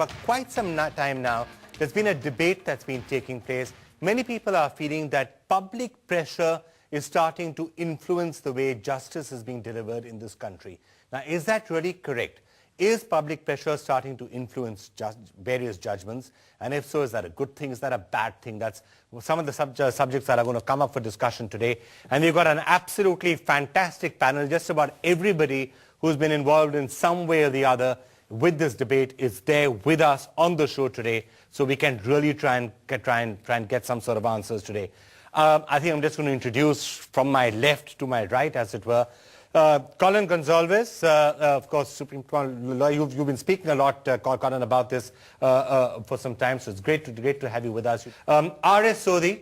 For quite some time now, there's been a debate that's been taking place. Many people are feeling that public pressure is starting to influence the way justice is being delivered in this country. Now, is that really correct? Is public pressure starting to influence various judgments? And if so, is that a good thing? Is that a bad thing? That's some of the subjects that are going to come up for discussion today. And we've got an absolutely fantastic panel. Just about everybody who's been involved in some way or the other with this debate is there with us on the show today, so we can really try and get some sort of answers today. I think I'm just going to introduce from my left to my right, as it were, Colin Gonsalves, of course, Supreme Court lawyer. You've been speaking a lot, Colin, about this for some time, so it's great to have you with us. R.S. Sodhi,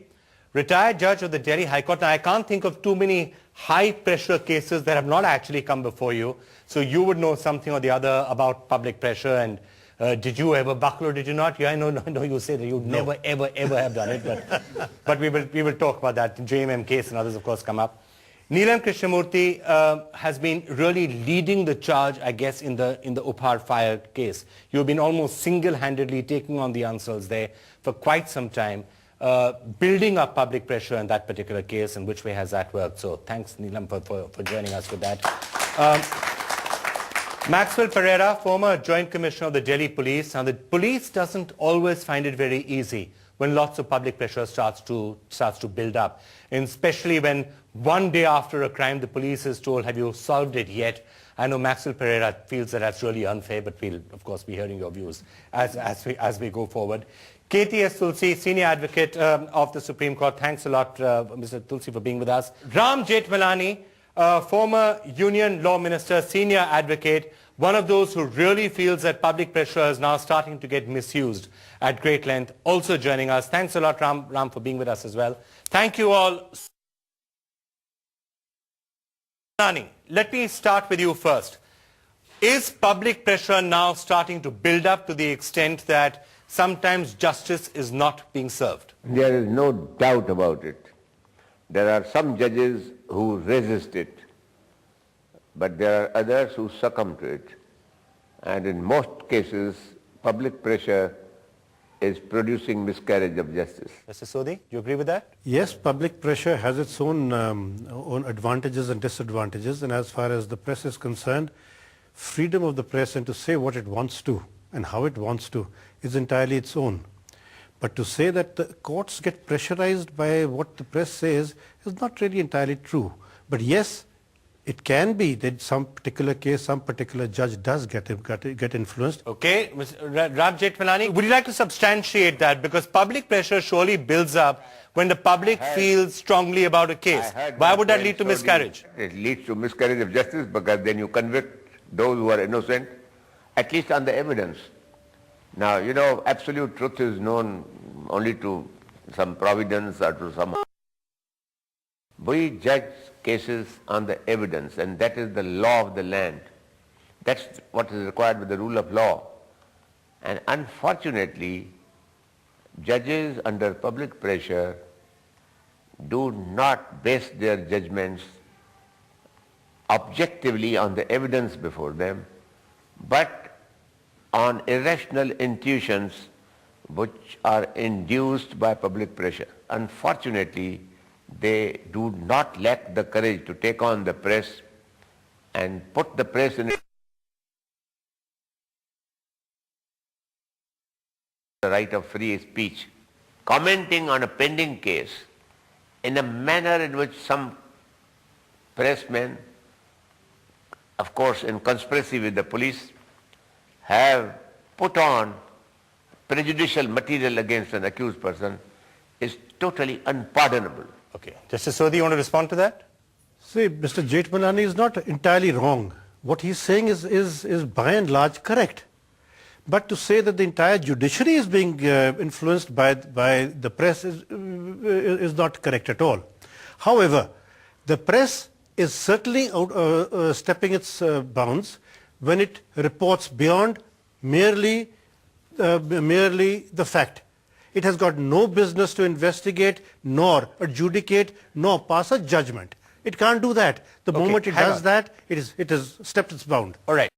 retired judge of the Delhi High Court. Now, I can't think of too many high-pressure cases that have not actually come before you, so you would know something or the other about public pressure. And did you ever buckle or did you not? Yeah, I know you say that you never, ever have done it, but we will talk about that. The JMM case and others, of course, come up. Neelam Krishnamurthy has been really leading the charge, I guess, in the Upar fire case. You've been almost single-handedly taking on the answers there for quite some time, building up public pressure in that particular case. In which way has that worked? So thanks, Neelam, for joining us with that. Maxwell Pereira, former Joint Commissioner of the Delhi Police. Now, the police doesn't always find it very easy when lots of public pressure starts to build up, and especially when one day after a crime, the police is told, have you solved it yet? I know Maxwell Pereira feels that that's really unfair, but we'll, of course, be hearing your views as we go forward. KTS Tulsi, Senior Advocate of the Supreme Court. Thanks a lot, Mr. Tulsi, for being with us. Ram Jethmalani, former Union Law Minister, Senior Advocate, one of those who really feels that public pressure is now starting to get misused at great length, also joining us. Thanks a lot, Ram, for being with us as well. Thank you all. Nani, let me start with you first. Is public pressure now starting to build up to the extent that sometimes justice is not being served? There is no doubt about it. There are some judges who resist it, but there are others who succumb to it. And in most cases, public pressure is producing miscarriage of justice. Mr. Sodhi, do you agree with that? Yes, public pressure has its own advantages and disadvantages, and as far as the press is concerned, freedom of the press and to say what it wants to and how it wants to is entirely its own. But to say that the courts get pressurized by what the press says is not really entirely true. But yes, it can be that some particular case, some particular judge does get influenced. Okay, Ram Jethmalani, would you like to substantiate that? Because public pressure surely builds up when the public feels strongly about a case. Why would that lead to miscarriage? It leads to miscarriage of justice because then you convict those who are innocent, at least on the evidence. Now, you know, absolute truth is known only to some providence or to some... We judge cases on the evidence, and that is the law of the land. That's what is required with the rule of law. And unfortunately, judges under public pressure do not base their judgments objectively on the evidence before them, but on irrational intuitions which are induced by public pressure. Unfortunately, they do not lack the courage to take on the press and put the press in the right of free speech, commenting on a pending case in a manner in which some pressmen, of course in conspiracy with the police, have put on prejudicial material against an accused person is totally unpardonable. Okay. Justice Sodhi, you want to respond to that? See, Mr. Jethmalani is not entirely wrong. What he's saying is by and large correct. But to say that the entire judiciary is being influenced by the press is not correct at all. However, the press is certainly stepping its bounds when it reports beyond merely the fact. It has got no business to investigate, nor adjudicate, nor pass a judgment. It can't do that. The moment it does that, it has stepped its bound. All right.